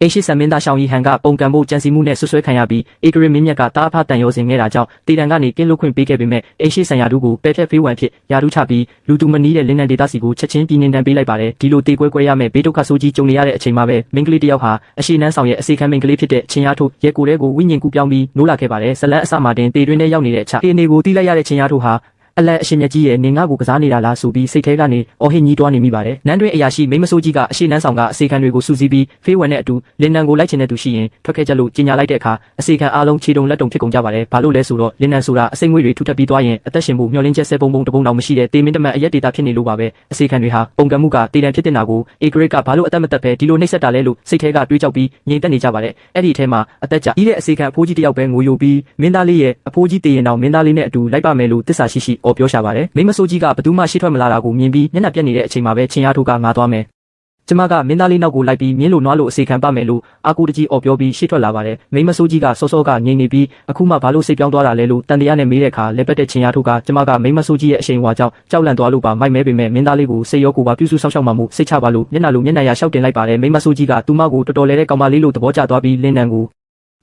အိရှိဆန်မင်းသားရှောင်းရီဟန်ကပုံကံဖို့ကြံစီမှုနဲ့ဆွဆွဲခံရပြီးဧကရမင်းမြတ်ကတားဖတန်ရောစင်ခဲ့တာကြောင့်တေတံကနေကင်းလွတ်ခွင့်ပေးခဲ့ပေမဲ့အိရှိဆန်ရာထူးကိုပယ်ဖျက်ဖေးဝံဖြစ်ရာထူးချပြီးလူတူမနီးတဲ့လင်းနံဒေတာစီကိုချက်ချင်းပြည်နှင်တန်းပေးလိုက်ပါတယ်ဒီလိုတေကွဲကွဲရမဲ့ဘေးဒုက္ခဆိုးကြီးကြုံနေရတဲ့အချိန်မှာပဲမင်းကလေးတယောက်ဟာအရှိနန်းဆောင်ရဲ့အစီခံမင်းကလေးဖြစ်တဲ့ချင်းရထိုးရဲကိုယ်လေးကိုဝိညာဉ်ကူပြောင်းပြီးနိုးလာခဲ့ပါတယ်ဇလန်းအစမှာတင်တေတွင်းထဲရောက်နေတဲ့အချအေနေကိုတီးလိုက်ရတဲ့ချင်းရထိုးဟာအလန်အရှင်မြတ်ကြီးရဲ့နေငါ့ကိုကစားနေတာလားဆိုပြီးစိတ်ထဲကနေအော်ဟစ်ညီးတွားနေမိပါတယ်နန်းတွင်အရာရှိမိမဆိုးကြီးကအရှိနန်းဆောင်ကအစီခံတွေကိုစူးစီးပြီးဖေးဝံနဲ့အတူလင်းနံကိုလိုက်ချင်တဲ့သူရှိရင်ထွက်ခဲ့ကြလို့ကြီးညာလိုက်တဲ့အခါအစီခံအားလုံးခြေတုံလက်တုံဖြစ်ကုန်ကြပါတယ်ဘာလို့လဲဆိုတော့လင်းနံဆိုတာအစိမ့်ငွေတွေထူထပ်ပြီးသွားရင်အသက်ရှင်ဖို့မျှော်လင့်ချက်ဆဲပုံတပုံတောင်မရှိတဲ့တေမင်းတမန်အရက်ဒေတာဖြစ်နေလို့ပါပဲအစီခံတွေဟာပုံကံမှုကတေတံဖြစ်တဲ့နာကိုအေဂရစ်ကဘာလို့အသက်မသက်ပဲဒီလိုနှိပ်စက်တာလဲလို့စိတ်ထဲကတွေးကြောက်ပြီးငြိမ်သက်နေကြပါတယ်အဲ့ဒီအထဲမှာအသက်ကြကြီးတဲ့အစီခံအဖိုးကြီးတယောက်ပဲငိုယိုပြီးမင်းသားလေးရဲ့အဖိုးကြီးတေရင်တော်မင်းသားလေးနဲ့အတူလိုက်ပါမယ်လို့တစ္ဆာရှိအော်ပြောရှာပါတယ်မိမဆိုးကြီးကဘသူမှရှေ့ထွက်မလာတာကိုမြင်ပြီးမျက်နှာပြက်နေတဲ့အချိန်မှာပဲချင်းရထိုးကငါသွားမယ်ကျမကမင်းသားလေးနောက်ကိုလိုက်ပြီးမြင်းလိုနွားလိုအစီခံပါမယ်လို့အာကိုတကြီးအော်ပြောပြီးရှေ့ထွက်လာပါတယ်မိမဆိုးကြီးကစောစောကငြိမ်နေပြီးအခုမှဘာလို့စိတ်ပြောင်းသွားတာလဲလို့တန်တရားနဲ့မေးတဲ့အခါလက်ပတ်တဲ့ချင်းရထိုးကကျမကမိမဆိုးကြီးရဲ့အရှိန်ဝါကြောင့်ကြောက်လန့်သွားလို့ပါမိုက်မဲပေမဲ့မင်းသားလေးကိုစိတ်ရောကိုယ်ပါပြုစုဆောက်ရှောက်မှမှုစိတ်ချပါလို့မျက်နှာလိုမျက်နှာရရှောက်တင်လိုက်ပါတယ်မိမဆိုးကြီးကသူမကိုတော်တော်လေးတဲ့ကောင်မလေးလို့သဘောကျသွားပြီးလင်းနံက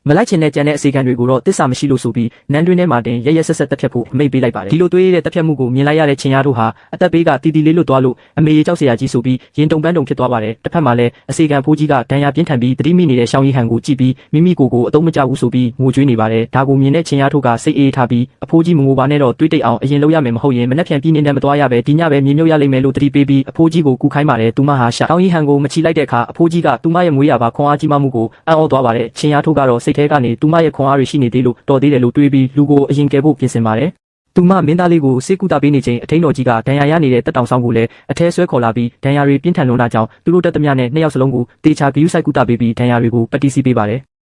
ိုမလိုက်ချင်တဲ့ကြံတဲ့အစီခံတွေကိုတော့တစ္ဆာမရှိလို့ဆိုပြီးနန်းတွင်းထဲမှာတင်ရရဆက်ဆက်တက်ဖြတ်ဖို့အမိတ်ပေးလိုက်ပါတယ်ဒီလိုတွေးရတဲ့တက်ဖြတ်မှုကိုမြင်လိုက်ရတဲ့ချင်းရတို့ဟာအသက်ဘေးကတီတီလေးလွတ်သွားလို့အမေကြောက်စရာကြီးဆိုပြီးရင်တုံပန်းတုံဖြစ်သွားပါတယ်တစ်ဖက်မှာလည်းအစီခံဖိုးကြီးကဒဏ်ရာပြင်းထန်ပြီးတတိမိနေတဲ့ရှောင်းရီဟန်ကိုကြည့်ပြီးမိမိကိုယ်ကိုအတုံးမကျဘူးဆိုပြီးငိုကြွေးနေပါတယ်ဒါကိုမြင်တဲ့ချင်းရတို့ကစိတ်အေးထားပြီးအဖိုးကြီးမငိုပါနဲ့တော့တွေးတိတ်အောင်အရင်လုပ်ရမယ်မဟုတ်ရင်မနှက်ပြန်ပြီးနေတယ်မသွားရပဲဒီညပဲမြေမြုပ်ရလိမ့်မယ်လို့တတိပေးပြီးအဖိုးကြီးကိုကူခိုင်းပါတယ်သူမဟာရှောင်းရီဟန်ကိုမချီလိုက်တဲ့အခါအဖိုးကြီးကသူမရဲ့မွေးရပါခွန်အားကြီးမှမှုကိုအံ့ဩသွားပါတယ်ချင်းရတို့ကတော့စိတ်ထဲကနေသူမရဲ့ခွန်အားရှိနေသေးလို့တော်သေးတယ်လို့တွေးပြီးလူကိုအရင်ကယ်ဖို့ပြင်ဆင်ပါတယ်။သူမမင်းသားလေးကိုစေကူတာပေးနေချိန်အထင်းတော်ကြီးကဒဏ်ရာရနေတဲ့တက်တောင်ဆောင်ကိုလည်းအထဲဆွဲခေါ်လာပြီးဒဏ်ရာတွေပြင်းထန်လွန်းတာကြောင့်သူတို့တက်သမျှနဲ့နှစ်ယောက်စလုံးကိုတေချာဂယူဆိုင်ကူတာပေးပြီးဒဏ်ရာတွေကိုပတိစီပေးပါတယ်။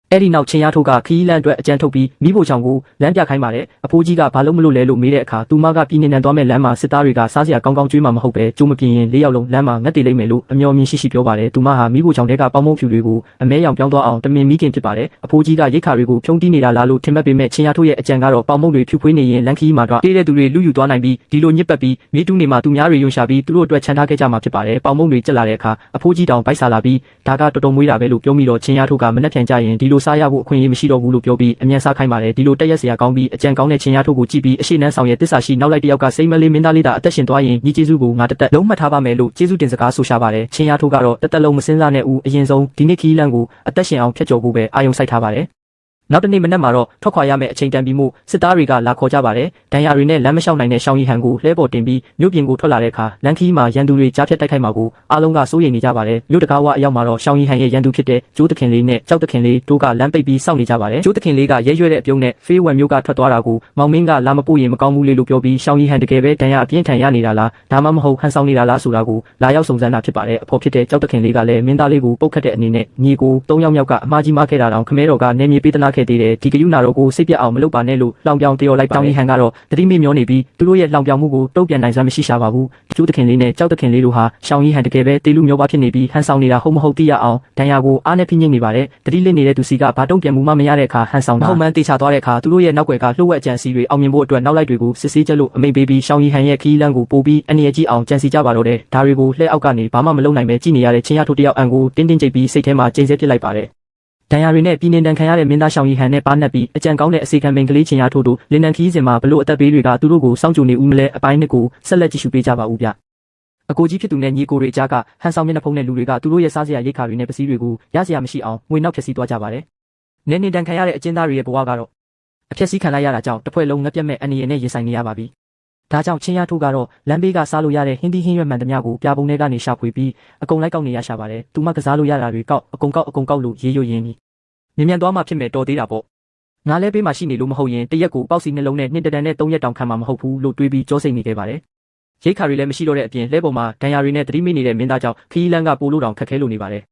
အဲ့ဒီနောက်ချင်းရထိုးကခီးလန့်အတွက်အကြံထုတ်ပြီးမိဖို့ချောင်ကိုလမ်းပြခိုင်းပါတယ်အဖိုးကြီးကဘာလို့မလို့လဲလို့မေးတဲ့အခါသူမကပြည်နေနံသွားမဲ့လမ်းမှာစစ်သားတွေကစားစရာကောင်းကောင်းကျွေးမှမဟုတ်ပဲကြိုးမပြင်းရင်၄ယောက်လုံးလမ်းမှာငတ်တေလိမ့်မယ်လို့အမျှော်မြင်ရှိပြောပါတယ်သူမဟာမိဖို့ချောင်တဲကပေါင်းမုံဖြူတွေကိုအမဲရောင်ပြောင်းသွားအောင်တမင်မိခင်ဖြစ်ပါတယ်အဖိုးကြီးကရိတ်ခါတွေကိုဖြုံးတီးနေတာလားလို့ထင်မှတ်ပေမဲ့ချင်းရထိုးရဲ့အကြံကတော့ပေါင်းမုံတွေဖြူဖွေးနေရင်လမ်းခီးမှာတော့တေးတဲ့သူတွေလူယူသွားနိုင်ပြီးဒီလိုညစ်ပတ်ပြီးမြေတူးနေမှာသူများတွေယွန်ရှာပြီးသူတို့အတွက်ခြံထားခဲ့ကြမှာဖြစ်ပါတယ်ပေါင်းမုံတွေကျက်လာတဲ့အခါအဖိုးကြီးတောင်ဗိုက်စားလာပြီးဒါကတော်တော်မွေးတာပဲလို့ပြောမိတော့ချင်းရထိုးကမနှက်ဖြန်ကြရင်ဒီလိုစားရဖို့အခွင့်အရေးမရှိတော့ဘူးပြောပြီးအမြန်စားခိုင်းပါတယ်ဒီလိုတက်ရက်စရာကောင်းပြီးအကြံကောင်းတဲ့ချင်းရထိုးကိုကြည့်ပြီးအရှိနန်းဆောင်ရဲ့တစ္ဆာရှိနောက်လိုက်တယောက်ကစိတ်မလေးမင်းသားလေးတာအသက်ရှင်သွားရင်ညီကျေးဇူးကိုငါတက်လုံးမှတ်ထားပါမယ်လို့ကျေးဇူးတင်စကားဆိုရှာပါတယ်ချင်းရထိုးကတော့တက်လုံးမစင်းစားနဲ့ဦးအရင်ဆုံးဒီနေ့ခီးလန်းကိုအသက်ရှင်အောင်ဖျက်ကျော်ဖို့ပဲအာယုံစိုက်ထားပါတယ်နောက်တနေ့မနက်မှာတော့ထွက်ခွာရမယ့်အချိန်တန်ပြီးမှုစစ်သားတွေကလာခေါ်ကြပါတယ်ဒဏ်ရာတွေနဲ့လမ်းမလျှောက်နိုင်တဲ့ရှောင်းရီဟန်ကိုလှဲပေါ်တင်ပြီးမြို့ပြင်ကိုထွက်လာတဲ့အခါလမ်းခီးမှာရန်သူတွေကြားဖြတ်တိုက်ခိုက်မှာကိုအားလုံးကစိုးရိမ်နေကြပါတယ်မြို့တကားဝအရောက်မှာတော့ရှောင်းရီဟန်ရဲ့ရန်သူဖြစ်တဲ့ကျိုးသခင်လေးနဲ့ကြောက်သခင်လေးတို့ကလမ်းပိတ်ပြီးစောင့်နေကြပါတယ်ကျိုးသခင်လေးကရဲရွဲ့တဲ့အပြုံးနဲ့ဖေးဝံမြို့ကထွက်သွားတာကိုမောင်မင်းကလာမပို့ရင်မကောင်းဘူးလေလို့ပြောပြီးရှောင်းရီဟန်တကယ်ပဲဒဏ်ရာအပြင်းထန်ရနေတာလားဒါမှမဟုတ်ဟန်ဆောင်နေတာလားဆိုတာကိုလာရောက်စုံစမ်းတာဖြစ်ပါတယ်အဖေဖြစ်တဲ့ကြောက်သခင်လေးကလည်းမင်းသားလေးကိုပုတ်ခတ်တဲ့အနေနဲ့ညီကို၃ယောက်မြောက်ကအမှားကြီးမခဲ့တာတောင်ခမဲတော်ကနေမြေပေးသနာခဲ့သေးတယ်ဒီကယူနာတော်ကိုစိတ်ပြအောင်မလုပ်ပါနဲ့လို့လောင်ပြောင်တရော်လိုက်တောင်းရီဟန်ကတော့တတိမိမျောနေပြီးသူတို့ရဲ့လောင်ပြောင်မှုကိုတုံ့ပြန်နိုင်စွမ်းမရှိရှာပါဘူးကျိုးသခင်လေးနဲ့ကြောက်သခင်လေးတို့ဟာရှောင်းရီဟန်တကယ်ပဲတေလူမျိုးပါဖြစ်နေပြီးဟန်ဆောင်နေတာဟုတ်မဟုတ်သိရအောင်ဒဏ်ရာကိုအားနဲ့ဖိညိနေပါတယ်တတိလေးနေတဲ့သူစီကဘာတုံ့ပြန်မှုမှမရတဲ့အခါဟန်ဆောင်တာဟုတ်မှန်တေချသွားတဲ့အခါသူတို့ရဲ့နောက်ွယ်ကလှုပ်ဝက်အကြံစီတွေအောင်မြင်ဖို့အတွက်နောက်လိုက်တွေကိုစစ်ဆေးချက်လို့အမိန့်ပေးပြီးရှောင်းရီဟန်ရဲ့ခီးလန်းကိုပို့ပြီးအနေရကြီးအောင်ကြံစီကြပါတော့တယ်ဒါတွေကိုလှဲအောက်ကနေဘာမှမလုပ်နိုင်ပဲကြည့်နေရတဲ့ချင်းရထိုးတယောက်အံကိုတင်းတင်းကြိတ်ပြီးစိတ်ထဲမှာကျိန်ဆဲပစ်လိုက်ပါတယ်ဒဏ်ရာတွေနဲ့ပြည်နေတန်ခံရတဲ့မင်းသားရှောင်းရီဟန်နဲ့ပါနှက်ပြီးအကြံကောင်းတဲ့အစီခံမိန်ကလေးချင်းရထိုးတို့လင်းနံခီးစင်မှာဘလို့အသက်ပေးတွေကသူတို့ကိုစောင့်ကြိုနေဦးမလဲအပိုင်းနှစ်ကိုဆက်လက်ကြည့်ရှုပေးကြပါဦးဗျအကိုကြီးဖြစ်သူနဲ့ညီကိုတွေအကြားကဟန်ဆောင်မျက်နှာဖုံးတဲ့လူတွေကသူတို့ရဲ့စားစရာရိတ်ခါတွေနဲ့ပစ္စည်းတွေကိုရစရာမရှိအောင်ငွေနောက်ဖြည့်ဆည်းသွားကြပါတယ်နင်းနေတန်ခံရတဲ့အကျဉ်းသားတွေရဲ့ဘဝကတော့အဖြည့်ဆည်းခံလိုက်ရတာကြောင့်တစ်ဖွဲ့လုံးငပြက်မဲ့အနေနဲ့ရင်ဆိုင်နေရပါပြီဒါကြောင့်ချင်းရထိုးကတော့လမ်းဘေးကစားလို့ရတဲ့ဟင်းသီးဟင်းရွက်မှန်သမျှကိုပြပုံထဲကနေရှာဖွေပြီးအကုန်လိုက်ကောက်နေရရှာပါတယ်သူမကစားလို့ရတာတွေကောက်အကုန်ကောက်လို့ရေးရွရင်းပြီးမြင်မြန်သွားမှဖြစ်မယ်တော်သေးတာပေါ့ငါလဲပေးမှရှိနေလို့မဟုတ်ရင်တရက်ကိုပေါက်စီနှလုံးနဲ့နှစ်တန်နဲ့3ရက်တောင်ခံမှာမဟုတ်ဘူးလို့တွေးပြီးကြောစိတ်နေခဲ့ပါတယ်ရိတ်ခါတွေလည်းမရှိတော့တဲ့အပြင်လဲပေါ်မှာဒဏ်ရာတွေနဲ့တတိမိနေတဲ့မင်းသားကြောင့်ခီးလန်းကပိုလို့တောင်ခက်ခဲလို့နေပါတယ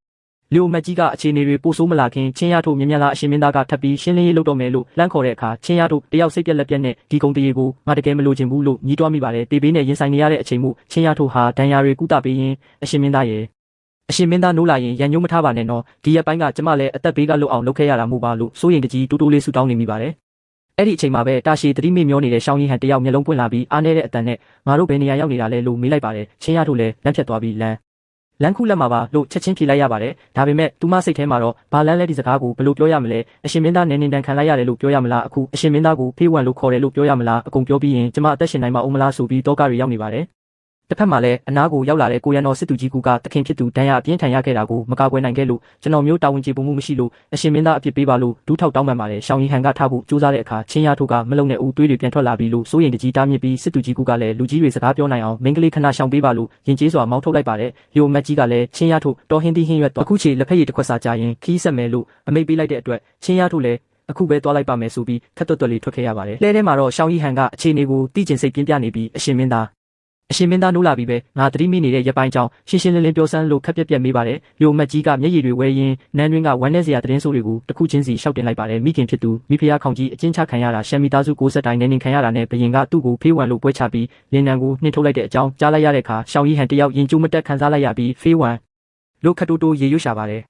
်လျိုမက်ကြီးကအခြေအနေတွေပိုဆိုးမလာခင်ချင်းရထိုးမြင်မြန်လာအရှင်မင်းသားကထပ်ပြီးရှင်းလင်းရေးလုပ်တော့မယ်လို့လမ်းခေါ်တဲ့အခါချင်းရထိုးတယောက်စိတ်ပြက်လက်ပြက်နဲ့ဒီကုံတရေကိုငါတကယ်မလိုချင်ဘူးလို့ညီးတွားမိပါတယ်တေးဘေးနဲ့ရင်ဆိုင်နေရတဲ့အချိန်မှချင်းရထိုးဟာဒဏ်ရာတွေကုသပေးရင်အရှင်မင်းသားရဲ့အရှင်မင်းသားနိုးလာရင်ရန်ညိုးမထားပါနဲ့နော်ဒီရက်ပိုင်းကကျမလည်းအသက်ဘေးကလွတ်အောင်လုပ်ခဲ့ရတာမို့ပါလို့စိုးရင်တကြီးတိုးတိုးလေးဆူတောင်းနေမိပါတယ်အဲ့ဒီအချိန်မှာပဲတာရှည်တတိမိမျောနေတဲ့ရှောင်းရီဟန်တယောက်မျက်လုံးပွင့်လာပြီးအားနေတဲ့အတန်နဲ့ငါတို့ဘယ်နေရာရောက်နေတာလဲလို့မေးလိုက်ပါတယ်ချင်းရထိုးလည်းလမ်းဖြတ်သွားပြီးလမ်း လမ်းခုလက်မှာပါလို့ချက်ချင်းဖြေလိုက်ရပါတယ်ဒါပေမဲ့သူမစိတ်ထဲမှာတော့ဘာလန်းလဲဒီစကားကိုဘယ်လိုပြောရမလဲအရှင်မင်းသားနေနေတန်ခံလိုက်ရတယ်လို့ပြောရမလားအခုအရှင်မင်းသားကိုဖေးဝံလို့ခေါ်တယ်လို့ပြောရမလားအကုန်ပြောပြီးရင်ကျမအသက်ရှင်နိုင်မှာအောင်မလားဆိုပြီးတောကတွေရောက်နေပါတယ်တစ်ဖက်မှာလည်းအနားကိုရောက်လာတဲ့ကိုရန်တော်စစ်သူကြီးကူကတခင်ဖြစ်သူဒဏ်ရာအပြင်းထန်ရခဲ့တာကိုမကာကွယ်နိုင်ခဲ့လို့ကျွန်တော်မျိုးတာဝန်ကျေပွန်မှုမရှိလို့အရှင်မင်းသားအပြစ်ပေးပါလို့ဒူးထောက်တောင်းပန်ပါတယ်ရှောင်းရီဟန်ကထားဖို့ကြိုးစားတဲ့အခါချင်းရထုတ်ကမလုံနဲ့ဦးသွေးတွေပြန်ထွက်လာပြီးလို့စိုးရိမ်တကြီးတားမြစ်ပြီးစစ်သူကြီးကူကလည်းလူကြီးတွေစကားပြောနိုင်အောင်မင်းကလေးခဏရှောင်ပေးပါလို့ရင်ကျေးစွာမောင်းထုတ်လိုက်ပါတယ်လျိုမက်ကြီးကလည်းချင်းရထုတ်တော်ဟင်းသီးဟင်းရွက်တော့အခုချေလက်ဖက်ရည်တစ်ခွက်စာကြရင်ခီးဆက်မယ်လို့အမိတ်ပေးလိုက်တဲ့အတွက်ချင်းရထုတ်လည်းအခုပဲတွားလိုက်ပါမယ်ဆိုပြီးခက်တွတ်တွတ်လေးထွက်ခဲ့ရပါတယ်လှဲထဲမှာတော့ရှောင်းရီဟန်ကအခြေအနေကိုသိကျင်စိတ်ပြင်းပြနေပြီးအရှင်မင်းသားနိုးလာပြီးပဲငါသတိမိနေတဲ့ရပိုင်းကြောင့်ရှင်းရှင်းလင်းလင်းပြောစမ်းလို့ခက်ပြက်ပြက်မေးပါတယ်လျိုမက်ကြီးကမျက်ရည်တွေဝဲရင်းနန်းတွင်းကဝမ်းနေစရာသတင်းဆိုးတွေကိုတစ်ခုချင်းစီရှောက်တင်လိုက်ပါတယ်မိခင်ဖြစ်သူမိဖုရားခေါင်ကြီးအကျဉ်းချခံရတာရှမ်းမီသားစု60တိုင်နေခံရတာနဲ့ဘရင်ကသူ့ကိုဖေးဝံလို့ပွဲချပြီးလင်းနံကိုနှင်ထုတ်လိုက်တဲ့အကြောင်းကြားလိုက်ရတဲ့အခါရှောင်းရီဟန်တယောက်ရင်ကျိုးမတက်ခံစားလိုက်ရပြီးဖေးဝံလို့ခတ်တိုးတိုးရေရွရှာပါတယ်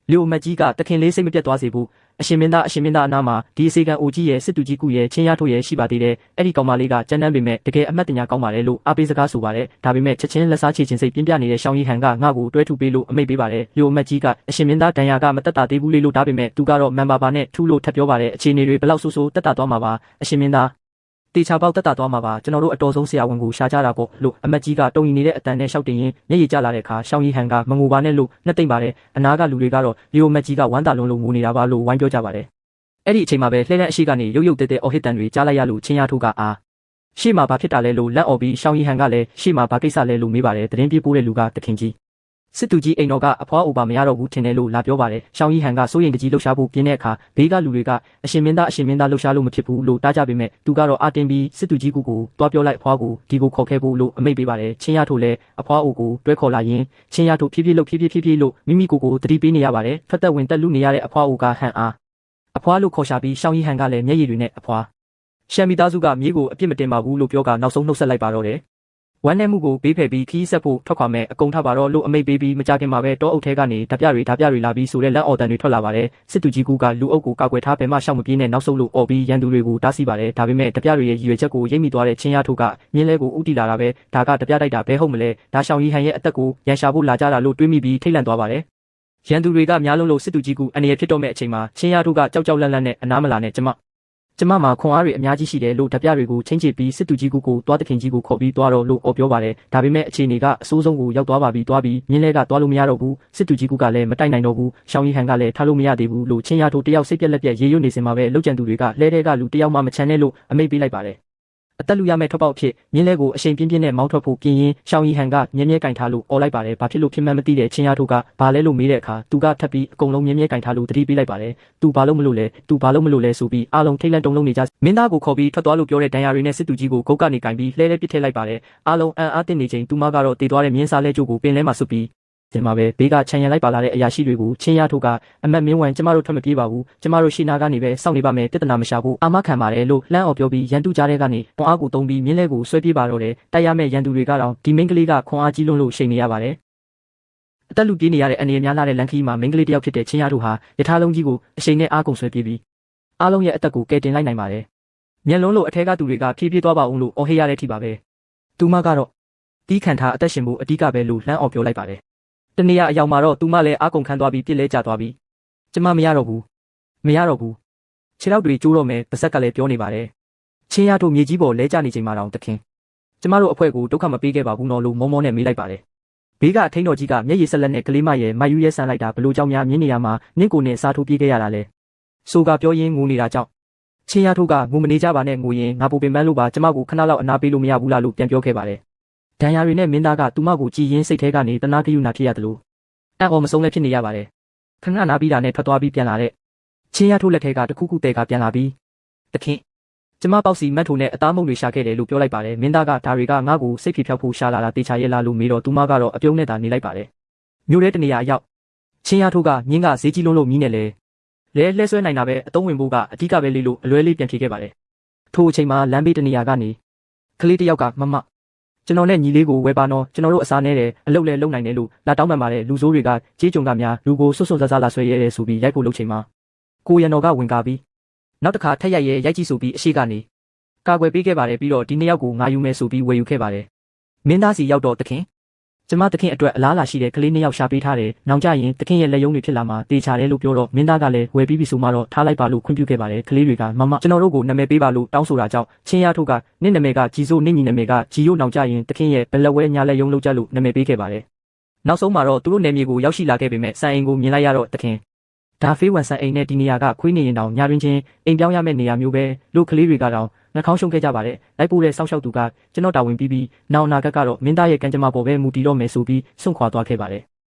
လျိုမက်ကြီးကတခင်လေးစိတ်မပြတ်သွားစေဘူးအရှင်မင်းသားအနားမှာဒီအစီကံအိုကြီးရဲ့စစ်သူကြီးကူရဲ့ချင်းရထုတ်ရဲ့ရှိပါသေးတယ်အဲ့ဒီကောင်မလေးကကြမ်းတမ်းပေမဲ့တကယ်အမှတ်တညာကောင်းပါတယ်လို့အားပေးစကားဆိုပါတယ်ဒါပေမဲ့ချက်ချင်းလက်စားချေချင်းစိတ်ပြင်းပြနေတဲ့ရှောင်းရီဟန်ကငါ့ကိုတွဲထူပေးလို့အမိတ်ပေးပါတယ်လျိုမက်ကြီးကအရှင်မင်းသားဒဏ်ရာကမတက်တာသေးဘူးလေလို့ဒါပေမဲ့သူကတော့မန်ပါနဲ့ထူလို့ထပ်ပြောပါတယ်အခြေအနေတွေဘလောက်ဆိုးဆိုးတက်တာသွားမှာပါအရှင်မင်းသားတေချာပေါက်တက်တာသွားမှာပါကျွန်တော်တို့အတော်ဆုံးဆရာဝန်ကိုရှာကြတာပေါ့လို့အမတ်ကြီးကတုံရင်နေတဲ့အတန်နဲ့ရှောက်တင်ရင်မျက်ရည်ကျလာတဲ့အခါရှောင်းရီဟန်ကမငိုပါနဲ့လို့နှစ်သိမ့်ပါတယ်အနာကလူတွေကတော့လီယိုမက်ကြီးကဝမ်းသာလုံးလုံးငိုနေတာပါလို့ဝိုင်းပြောကြပါတယ်အဲ့ဒီအချိန်မှာပဲလှဲလန်းအရှိကနေရုပ်တဲတဲအော်ဟစ်တန်တွေကြားလိုက်ရလို့ချင်းရထုတ်ကအားရှေ့မှာဘာဖြစ်တာလဲလို့လက်အော်ပြီးရှောင်းရီဟန်ကလည်းရှေ့မှာဘာကိစ္စလဲလို့မေးပါတယ်သတင်းပြေးပို့တဲ့လူကတခင်ကြီးစစ်သူကြီးအိမ်တော်ကအဖွားအိုပါမရတော့ဘူးထင်တယ်လို့လာပြောပါတယ်ရှောင်းရီဟန်ကစိုးရိမ်တကြီးလှုပ်ရှားဖို့ပြင်းတဲ့အခါဘေးကလူတွေကအရှင်မင်းသားလှုပ်ရှားလို့မဖြစ်ဘူးလို့တားကြပေမဲ့သူကတော့အာတင်ပြီးစစ်သူကြီးကိုတွားပြောလိုက်အဖွားကိုဒီကိုခေါ်ခဲ့ဖို့လို့အမိတ်ပေးပါတယ်ချင်းရထုတ်လည်းအဖွားအိုကိုတွဲခေါ်လာရင်ချင်းရထုတ်ဖြည်းဖြည်းလို့မိမိကိုတတိပေးနေရပါတယ်ဖက်သက်ဝင်တက်လူနေရတဲ့အဖွားအိုကဟန်အားအဖွားလို့ခေါ်ရှာပြီးရှောင်းရီဟန်ကလည်းမျက်ရည်တွေနဲ့အဖွားရှမ်းမီသားစုကမြေကိုအပြစ်မတင်ပါဘူးလို့ပြောကနောက်ဆုံးနှုတ်ဆက်လိုက်ပါတော့တယ်ဝမ်းနဲ့မှုကိုဘေးဖယ်ပြီးခီးဆက်ဖို့ထွက်ခွာမဲ့အကုန်ထပါတော့လို့အမိတ်ပေးပြီးမကြခင်မှာပဲတောအုပ်ထဲကနေဓာပြတွေလာပြီးဆိုတဲ့လက်အော်တန်တွေထွက်လာပါတယ်စစ်သူကြီးကူကလူအုပ်ကိုကာကွယ်ထားဘယ်မှရှောက်မပြေးနဲ့နောက်ဆုံးလို့អော်ပြီးရန်သူတွေကိုတားဆီးပါတယ်ဒါပေမဲ့ဓာပြတွေရဲ့ရည်ရွယ်ချက်ကိုရိပ်မိသွားတဲ့ချင်းရထုတ်ကမြင်းလဲကိုဥတီလာတာပဲဒါကဓာပြတိုက်တာဘဲဟုတ်မလဲဒါရှောင်းရီဟန်ရဲ့အသက်ကိုရန်ရှာဖို့လာကြတာလို့တွေးမိပြီးထိတ်လန့်သွားပါတယ်ရန်သူတွေကများလုံးလို့စစ်သူကြီးကူအနေရဖြစ်တော့မဲ့အချိန်မှာချင်းရထုတ်ကကြောက်လန့်နဲ့အနားမလာနဲ့ကျမမှာခွန်အားတွေအများကြီးရှိတယ်လို့ဓာပြတွေကိုချင်းချစ်ပြီးစစ်သူကြီးကိုတွားတခင်ကြီးကိုခေါ်ပြီးတွားတော့လို့ပြောပါတယ်ဒါပေမဲ့အခြေအနေကအဆိုးဆုံးကိုရောက်သွားပါပြီတွားပြီးမြင်းလဲကတွားလို့မရတော့ဘူးစစ်သူကြီးကလည်းမတိုက်နိုင်တော့ဘူးရှောင်းရီဟန်ကလည်းထားလို့မရသေးဘူးလို့ချင်းရထိုးတယောက်စိတ်ပြက်လက်ပြက်ရေရွတ်နေစင်မှာပဲလှုပ်ကြံသူတွေကလဲတဲကလူတယောက်မှမချမ်းနဲ့လို့အမိတ်ပေးလိုက်ပါတယ်အသက်လူရမဲ့ထွက်ပေါက်ဖြစ်မြင်းလဲကိုအရှိန်ပြင်းနဲ့မောင်းထွက်ဖို့ပြင်ရင်ရှောင်းရီဟန်ကမြဲကင်ထားလို့អော်လိုက်ပါတယ်ဘာဖြစ်လို့ဖြစ်မှန်းမသိတဲ့ချင်းရထိုးကဘာလဲလို့မေးတဲ့အခါသူကထပ်ပြီးအကုန်လုံးမြဲကင်ထားလို့တတိပေးလိုက်ပါတယ်သူဘာလို့မလို့လဲဆိုပြီးအားလုံးထိတ်လန့်တုန်လုံးနေကြမင်းသားကိုခေါ်ပြီးထွက်သွားလို့ပြောတဲ့ဒဏ်ရာတွေနဲ့စစ်သူကြီးကိုဂုတ်ကနေကင်ပြီးလှဲပစ်ထည့်လိုက်ပါတယ်အားလုံးအံ့အားသင့်နေချိန်သူမကတော့တည်သွားတဲ့မြင်းစားလဲကျိုးကိုပင်လဲမှာဆွပြီးဒီမှာပဲဘေးကခြံရံလိုက်ပါလာတဲ့အရာရှိတွေကိုချင်းရထုတ်ကအမတ်မင်းဝမ်ကျမတို့ထွက်မပြေးပါဘူးကျမတို့ရှီနာကနေပဲစောင့်နေပါမယ်ပြဿနာမရှာဘူးအာမခံပါတယ်လို့လှမ်းအော်ပြောပြီးရန်သူကြားတဲ့ကနေခွန်အားကိုတုံးပြီးမြင်းလဲကိုဆွဲပြေးပါတော့တယ်တိုက်ရမယ့်ရန်သူတွေကတော့ဒီမင်းကလေးကခွန်အားကြီးလွန်းလို့ရှိန်နေရပါတယ်အတက်လူပြေးနေရတဲ့အနေအများလာတဲ့လန်ခီမှာမင်းကလေးတယောက်ဖြစ်တဲ့ချင်းရထုတ်ဟာယထာလုံးကြီးကိုအရှိန်နဲ့အားကုန်ဆွဲပြေးပြီးအားလုံးရဲ့အသက်ကိုကယ်တင်လိုက်နိုင်ပါတယ်မျက်လုံးလိုအထက်ကသူတွေကဖြည်းဖြည်းသွားပါအောင်လို့အော်ဟေးရတဲ့အထိပါပဲသူမကတော့တီးခံထားအသက်ရှင်ဖို့အဓိကပဲလို့လှမ်းအော်ပြောလိုက်ပါတယ်တနေ့အရောက်မှာတော့သူမလည်းအားကုန်ခံသွားပြီးပြစ်လဲကျသွားပြီးကျမမရတော့ဘူးခြေထောက်တွေကျိုးတော့မယ်ပါဇက်ကလည်းပြောနေပါတယ်ချင်းရတို့မြေကြီးပေါ်လဲကျနေချိန်မှာတော့တခင်ကျမတို့အဖွဲ့ကိုဒုက္ခမပေးခဲ့ပါဘူးနော်လို့မောနဲ့မေးလိုက်ပါတယ်ဘေးကအထိန်တော်ကြီးကမျက်ရည်ဆက်လက်နဲ့ကလေးမရဲ့မယူရဲဆန်လိုက်တာဘလို့ကြောင့်များမြင်းနေရမှာနင့်ကိုနဲ့စားထိုးပြေးခဲ့ရတာလဲဆိုကပြောရင်းငိုနေတာကြောင့်ချင်းရထုတ်ကငိုမနေကြပါနဲ့ငိုရင်ငါပူပင်ပန်းလို့ပါကျမကိုခဏလောက်အနာပေးလို့မရဘူးလားလို့ပြန်ပြောခဲ့ပါတယ်ဒဏ်ရာတွေနဲ့မင်းသားကသူမကိုကြည်ရင်စိတ်ထဲကနေတနာကယူနာဖြစ်ရတယ်လို့အံ့ဩမဆုံးလည်းဖြစ်နေရပါတယ်ခဏနာပြီးတာနဲ့ထွက်သွားပြီးပြန်လာတဲ့ချင်းရထုတ်လက်ထဲကတခုခုတဲကပြန်လာပြီးတခင်ကျမပေါက်စီမတ်ထိုနဲ့အသားမုံတွေရှာခဲ့တယ်လို့ပြောလိုက်ပါတယ်မင်းသားကဒါတွေကငါ့ကိုစိတ်ဖြေဖြောက်ဖို့ရှာလာတာတေချာရဲ့လားလို့မေးတော့သူမကတော့အပြုံးနဲ့သာနေလိုက်ပါတယ်မျိုးရဲတနေရာရောက်ချင်းရထုတ်ကမြင်းကဈေးကြီးလုံးလို့မြင်းနဲ့လဲလှဲဆွဲနိုင်တာပဲအသုံးဝင်ဖို့ကအဓိကပဲလေလို့အလွဲလေးပြန်ဖြေခဲ့ပါတယ်ထိုအချိန်မှာလမ်းဘေးတနေရာကနေကလေးတယောက်ကမကျွန်တော်နဲ့ညီလေးကိုဝယ်ပါနော်ကျွန်တော်တို့အစားနဲတယ်အလုပ်လဲလုပ်နိုင်တယ်လို့လာတောင်းပန်ပါတယ်လူဆိုးတွေကကြေးကြုံကများလူကိုဆွတ်ဆာလာဆွဲရဲတယ်ဆိုပြီးရိုက်ဖို့လုပ်ချိန်မှာကိုရန်တော်ကဝင်ကားပြီးနောက်တစ်ခါထက်ရိုက်ကြည့်ဆိုပြီးအရှိကနေကာကွယ်ပေးခဲ့ပါတယ်ပြီးတော့ဒီနှစ်ယောက်ကိုငါယူမယ်ဆိုပြီးဝယ်ယူခဲ့ပါတယ်မင်းသားစီရောက်တော့တခင် ကျမတခင်အတွက်အလားလာရှိတဲ့ကလေးနှစ်ယောက်ရှာပေးထားတယ်။နောက်ကြရင်တခင်ရဲ့လက်ယုံတွေဖြစ်လာမှတေချာတယ်လို့ပြောတော့မင်းသားကလည်းဝယ်ပြီးပြီဆိုမှတော့ထားလိုက်ပါလို့ခွင့်ပြုခဲ့ပါတယ်။ကလေးတွေကမမကျွန်တော်တို့ကိုနာမည်ပေးပါလို့တောင်းဆိုတာကြောင့်ချင်းရထုတ်ကနင့်နာမည်ကဂျီဆိုနင့်ညီနာမည်ကဂျီယိုနောက်ကြရင်တခင်ရဲ့ဘလက်ဝဲညာလက်ယုံလောက်ကြလို့နာမည်ပေးခဲ့ပါတယ်။နောက်ဆုံးမှာတော့သူတို့နယ်မြေကိုရောက်ရှိလာခဲ့ပေမဲ့စံအိမ်ကိုမြင်လိုက်ရတော့တခင်ဒါဖေးဝန်ဆန်အိမ်နဲ့ဒီနေရာကခွေးနေရင်တောင်ညာတွင်ချင်းအိမ်ပြောင်းရမယ့်နေရာမျိုးပဲလို့ကလေးတွေကတော့နှာခေါင်းရှုံခဲ့ကြပါတယ်လိုက်ပို့တဲ့စောက်ရှောက်သူကကျွန်တော်တာဝန်ပြီးနောက်အနာဂတ်ကတော့မင်းသားရဲ့ကံကြမ္မာပေါ်ပဲမူတည်တော့မယ်ဆိုပြီးစွန့်ခွာသွားခဲ့ပါတယ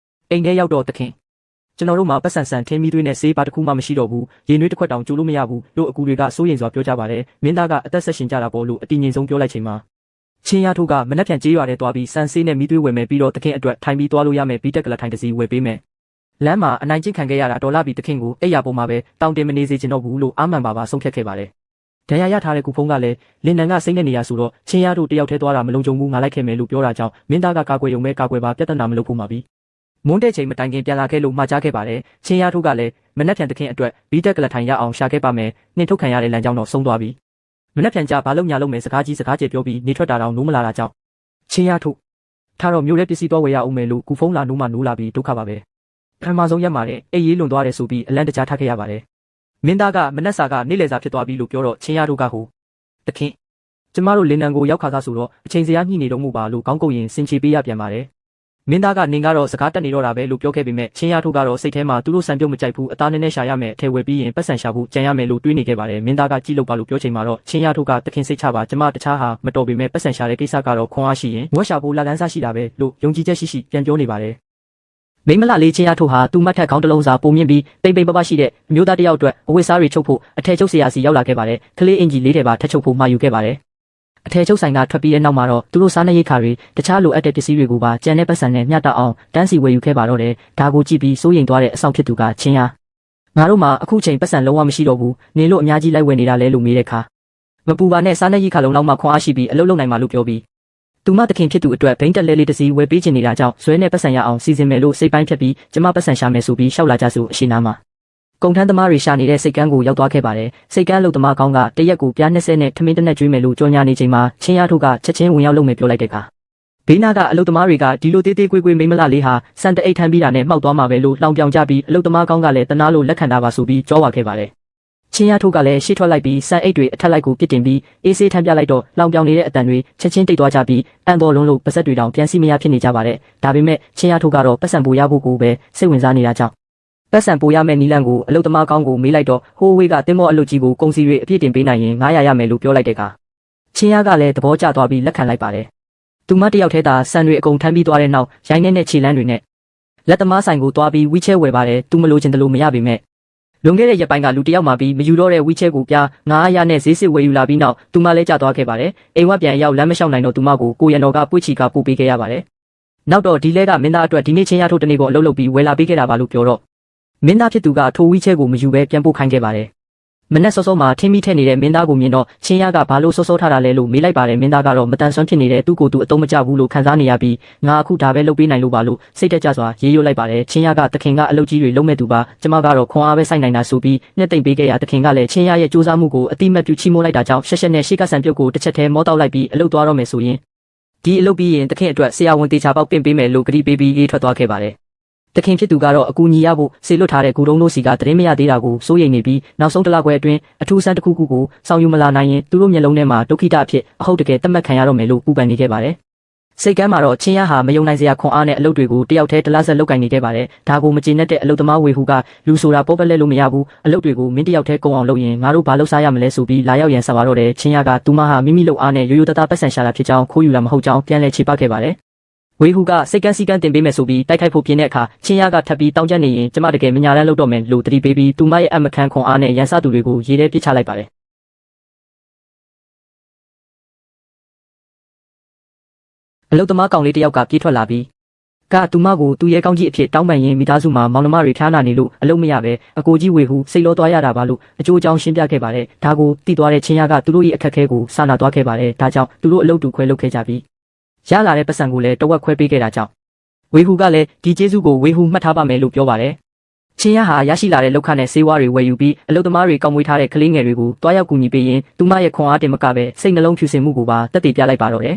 ်အိမ်ထဲရောက်တော့တခင်ကျွန်တော်တို့မှာပတ်စံဆန်ထင်းမီသွေးနဲ့ဆေးပါတစ်ခုမှမရှိတော့ဘူးရေနွေးတစ်ခွက်တောင်ကျိုးလို့မရဘူးလို့အကူတွေကစိုးရိမ်စွာပြောကြပါတယ်မင်းသားကအသက်ဆက်ရှင်ကြတာပေါ့လို့အတီငိမ်ဆုံးပြောလိုက်ချိန်မှာချင်းရထုတ်ကမနှက်ဖြန်ကြေးရွာထဲသွားပြီးစံဆေးနဲ့မီသွေးဝယ်မယ်ပြီးတော့တခင်အတွက်ထိုင်ပြီးသွားလို့ရမယ်ဘီတက်ကလထိုင်တစ်စီဝယ်ပေးမယ်လမ်းမှာအနိုင်ကျင့်ခံခဲ့ရတာဒေါ်လာပြီးတခင်ကိုအဲ့ရပေါ်မှာပဲတောင်းတင်မနေစေချင်တော့ဘူးလို့အာမန်ပါဆုံးဖြတ်ခဲ့ပါတယ်ဒဏ်ရာရထားတဲ့ကူဖုံးကလည်းလင်နန်ကစိမ့်တဲ့နေရာဆိုတော့ချင်းရတို့တယောက်တည်းသွားတာမလုံခြုံဘူးငါလိုက်ခဲ့မယ်လို့ပြောတာကြောင့်မင်းသားကကာကွယ်ရုံပဲကာကွယ်ပါပြဿနာမလုပ်ဖို့မှာပြီမွန်းတဲ့ချိန်မတိုင်ခင်ပြန်လာခဲ့လို့မှားကြားခဲ့ပါတယ်ချင်းရတို့ကလည်းမနှက်ဖြန်တခင်အတွက်ဘီတက်ကလထိုင်ရအောင်ရှာခဲ့ပါမယ်နှင်ထုတ်ခံရတဲ့လမ်းကြောင်းတော့ဆုံးသွားပြီမနှက်ဖြန်ကြဘာလို့ညာလို့မယ်စကားကြီးစကားကျေပြောပြီးနေထွက်တာတော့နိုးမလာတာကြောင့်ချင်းရထုတ်ထားတော့မျိုးရဲပစ္စည်းသွားဝယ်ရအောင်မယ်လို့ကူဖုံးလာနိုးမှနိုးလာပြီးဒုက္ခပါပဲပထမဆုံးရက်မှာတဲ့အေးရေးလွန်သွားတယ်ဆိုပြီးအလန့်တကြားထားခဲ့ရပါတယ်မင်းသားကမနှက်စာကနေလေစာဖြစ်သွားပြီလို့ပြောတော့ချင်းရတို့ကဟိုတခင်ကျမတို့လင်နန်ကိုရောက်ခါသားဆိုတော့အချိန်စရာညှိနေတော့မှုပါလို့ခေါင်းကုပ်ရင်စင်ချေပေးရပြန်ပါတယ်မင်းသားကနင်ကတော့စကားတက်နေတော့တာပဲလို့ပြောခဲ့ပေမဲ့ချင်းရတို့ကတော့စိတ်ထဲမှာသူတို့စံပြုတ်မကြိုက်ဘူးအသားနည်းနည်းရှာရမယ်အထဲဝယ်ပြီးရင်ပတ်စံရှာဖို့ကြံရမယ်လို့တွေးနေခဲ့ပါတယ်မင်းသားကကြည့်လို့ပါလို့ပြောချိန်မှာတော့ချင်းရတို့ကတခင်စိတ်ချပါကျမတခြားဟာမတော်ပေမဲ့ပတ်စံရှာတဲ့ကိစ္စကတော့ခွန်အားရှိရင်ဝက်ရှာဖို့လာလန်းစားရှိတာပဲလို့ယုံကြည်ချက်ရှိပြန်ပြောနေပါတယ်မိမလာလေးချင်းရထုတ်ဟာသူ့မတ်ထက်ခေါင်းတစ်လုံးစာပုံမြင့်ပြီးပိမ့်ပိမ့်ပပရှိတဲ့အမျိုးသားတစ်ယောက်အတွက်အဝတ်စားတွေချုပ်ဖို့အထည်ချုပ်ဆရာစီရောက်လာခဲ့ပါတယ်။ကလေးအင်ဂျီလေးတွေပါထက်ချုပ်ဖို့မှာယူခဲ့ပါတယ်။အထည်ချုပ်ဆိုင်ကထွက်ပြီးတဲ့နောက်မှာတော့သူတို့စားနေရိတ်ခါတွေတခြားလိုအပ်တဲ့ပစ္စည်းတွေကိုပါကြံတဲ့ပတ်စံနဲ့မျှတအောင်တန်းစီဝယ်ယူခဲ့ပါတော့တယ်။ဒါကိုကြည့်ပြီးစိုးရိမ်သွားတဲ့အဆောင်ဖြစ်သူကချင်းရငါတို့မှာအခုချိန်ပတ်စံလုံးဝမရှိတော့ဘူး။နေလို့အများကြီးလိုက်ဝယ်နေတာလဲလို့မေးတဲ့အခါမပူပါနဲ့စားနေရိတ်ခါလုံးလောက်မှခွန်အားရှိပြီးအလုပ်လုပ်နိုင်မှာလို့ပြောပြီးသူမတခင်ဖြစ်သူအတွက်ဘိန်းတက်လဲလေးတစ်စီဝယ်ပေးချင်နေတာကြောင့်ဇွဲနဲ့ပတ်စံရအောင်စီစဉ်မယ်လို့စိတ်ပိုင်းဖြတ်ပြီးကျမပတ်စံရှာမယ်ဆိုပြီးရှောက်လာကြဆိုအရှိနာမှာကုန်ထမ်းသမားတွေရှာနေတဲ့စိတ်ကန်းကိုရောက်သွားခဲ့ပါတယ်စိတ်ကန်းလို့သမားကောင်းကတရက်ကိုပြား20နဲ့ထမင်းတစ်နက်ကျွေးမယ်လို့ကြော်ညာနေချိန်မှာချင်းရထုတ်ကချက်ချင်းဝင်ရောက်လုပ်မယ်ပြောလိုက်တဲ့အခါဘေးနာကအလုတ်သမားတွေကဒီလိုတေးသေးကွေးကွေးမိမလာလေးဟာစံတအိတ်ထမ်းပြီးတာနဲ့မှောက်သွားမှာပဲလို့လောင်ပြောင်ကြပြီးအလုတ်သမားကောင်းကလည်းတနာလို့လက်ခံတာပါဆိုပြီးကြောဝါခဲ့ပါတယ်ချင်းရထုတ်ကလည်းရှေ့ထွက်လိုက်ပြီးစံအိတ်တွေအထက်လိုက်ကိုပြစ်တင်ပြီးအေးဆေးထမ်းပြလိုက်တော့လောင်ပြောင်နေတဲ့အတန်တွေချက်ချင်းတိတ်သွားကြပြီးအန်တော်လုံးလို့ပါဆက်တွေတောင်ပြန်စီမရဖြစ်နေကြပါတယ်ဒါပေမဲ့ချင်းရထုတ်ကတော့ပတ်စံပိုရဖို့ကိုပဲစိတ်ဝင်စားနေတာကြောင့်ပတ်စံပိုရမယ့်နီလန်ကိုအလုတ်သမားကောင်းကိုမေးလိုက်တော့ဟိုးဝေးကတင်းမောအလုတ်ကြီးကိုကုန်စီတွေအပြည့်တင်ပေးနိုင်ရင်900ရမယ်လို့ပြောလိုက်တဲ့အခါချင်းရကလည်းသဘောကျသွားပြီးလက်ခံလိုက်ပါတယ်သူမတယောက်ထဲသာစံတွေအကုန်ထမ်းပြီးသွားတဲ့နောက်ရိုင်းနဲ့ခြေလမ်းတွေနဲ့လက်သမားဆိုင်ကိုသွားပြီးဝီချဲဝယ်ပါတယ်သူမလိုချင်တယ်လို့မရပေမဲ့လွန်ခဲ့တဲ့ရက်ပိုင်းကလူတယောက်မှပြီးမယူတော့တဲ့ဝီချဲကိုပြား900နဲ့ဈေးစစ်ဝယ်ယူလာပြီးနောက်သူမလည်းကြာသွားခဲ့ပါတယ်အိမ်ဝပြန်ရောက်လမ်းမလျှောက်နိုင်တော့သူမကိုကိုရံတော်ကပွေ့ချီကပို့ပေးခဲ့ရပါတယ်နောက်တော့ဒီလဲကမင်းသားအတွက်ဒီနေ့ချင်းရထုတ်တနေ့ကိုအလုပ်လုပ်ပြီးဝယ်လာပေးခဲ့တာပါလို့ပြောတော့မင်းသားဖြစ်သူကထိုဝီချဲကိုမယူဘဲပြန်ပို့ခိုင်းခဲ့ပါတယ်မနက်စောစောမှာထင်းမိထက်နေတဲ့မင်းသားကိုမြင်တော့ချင်းရကဘာလို့စောစောထားတာလဲလို့မေးလိုက်ပါတယ်မင်းသားကတော့မတန်ဆွမ်းဖြစ်နေတဲ့သူ့ကိုယ်သူအတုံးမကျဘူးလို့ခံစားနေရပြီးငါအခုဒါပဲလုပ်ပေးနိုင်လို့ပါလို့စိတ်တက်ကြစွာရေးရွတ်လိုက်ပါတယ်ချင်းရကတခင်ကအလုပ်ကြီးတွေလုပ်မဲ့သူပါကျမကတော့ခွန်အားပဲစိုက်နိုင်တာဆိုပြီးညှက်သိမ့်ပေးခဲ့ရတခင်ကလည်းချင်းရရဲ့စူးစမ်းမှုကိုအတိမတ်ပြုချီးမွမ်းလိုက်တာကြောင့်ရှက်ရှက်နဲ့ရှေ့ကဆန်ပြုတ်ကိုတစ်ချက်တည်းမောတောက်လိုက်ပြီးအလုပ်သွားတော့မယ်ဆိုရင်ဒီအလုပ်ပြီးရင်တခင်အတွက်ဆရာဝန်တေချာပေါက်ပင့်ပေးမယ်လို့ကတိပေးပြီးရေးထွက်သွားခဲ့ပါတယ်တခင်ဖြစ်သူကတော့အကူအညီရဖို့ဆေလွတ်ထားတဲ့ဂူတုံးတို့စီကသတင်းမရသေးတာကိုစိုးရိမ်နေပြီးနောက်ဆုံးတစ်လခွဲအတွင်းအထူးဆန်းတစ်ခုခုကိုဆောင်ယူမလာနိုင်ရင်သူတို့မျက်လုံးထဲမှာဒုက္ခိတအဖြစ်အဟုတ်တကယ်တတ်မှတ်ခံရတော့မယ်လို့ပူပန်နေခဲ့ပါတယ်။စိတ်ကမ်းမှာတော့ချင်းရဟာမယုံနိုင်စရာခွန်အားနဲ့အလုပ်တွေကိုတယောက်တည်းတလားဆက်လုပ်ကင်နေခဲ့ပါတယ်။ဒါကိုမကျေနပ်တဲ့အလုပ်သမားဝေဟုကလူဆိုတာပေါ်ပလက်လို့မရဘူးအလုပ်တွေကိုမင်းတယောက်တည်းကုံအောင်လုပ်ရင်ငါတို့ဘာလုပ်စားရမလဲဆိုပြီးလာရောက်ရန်ဆက်ပါတော့တယ်ချင်းရကသူမဟာမိမိလုပ်အားနဲ့ရိုးရိုးသားသားပတ်စံရှာတာဖြစ်ကြောင်းခိုးယူလာမဟုတ်ကြောင်းပြန်လည်ခြေပခဲ့ပါတယ်ဝေဟုကစိတ်ကန်းစီကန်းတင်ပေးမယ်ဆိုပြီးတိုက်ခိုက်ဖို့ပြင်းတဲ့အခါချင်းရကထပ်ပြီးတောင်းကျနေရင်ကျမတကယ်မညာလန်းလုပ်တော့မယ်လို့တတိပေးပြီးသူမရဲ့အမခန်းခွန်အားနဲ့ရန်စသူတွေကိုရေးထဲပစ်ချလိုက်ပါတယ်အလုတ်သမားကောင်လေးတယောက်ကပြေးထွက်လာပြီးကသူမကိုသူ့ရဲ့ကောင်းကြီးအဖြစ်တောင်းပန်ရင်းမိသားစုမှာမောင်နှမတွေဖျားနာနေလို့အလုပ်မရပဲအကိုကြီးဝေဟုစိတ်လောသွားရတာပါလို့အကျိုးအကြောင်းရှင်းပြခဲ့ပါတယ်ဒါကိုသိသွားတဲ့ချင်းရကသူတို့ရဲ့အခက်အခဲကိုစာနာသွားခဲ့ပါတယ်ဒါကြောင့်သူတို့အလုပ်တူခွဲလုပ်ခဲ့ကြပြီးရလာတဲ့ပတ်စံကိုလည်းတဝက်ခွဲပေးခဲ့တာကြောင့်ဝေဟုကလည်းဒီကျေးဇူးကိုဝေဟုမှတ်ထားပါမယ်လို့ပြောပါတယ်ချင်းရဟာရရှိလာတဲ့လောက်ခနဲ့ဆေးဝါးတွေဝယ်ယူပြီးအလုပ်သမားတွေကောက်မွေးထားတဲ့ကလေးငယ်တွေကိုတွားရောက်ကူညီပေးရင်သူမရဲ့ခွန်အားတင်မကပဲစိတ်နှလုံးဖြူစင်မှုကိုပါတက်တည်ပြလိုက်ပါတော့တယ်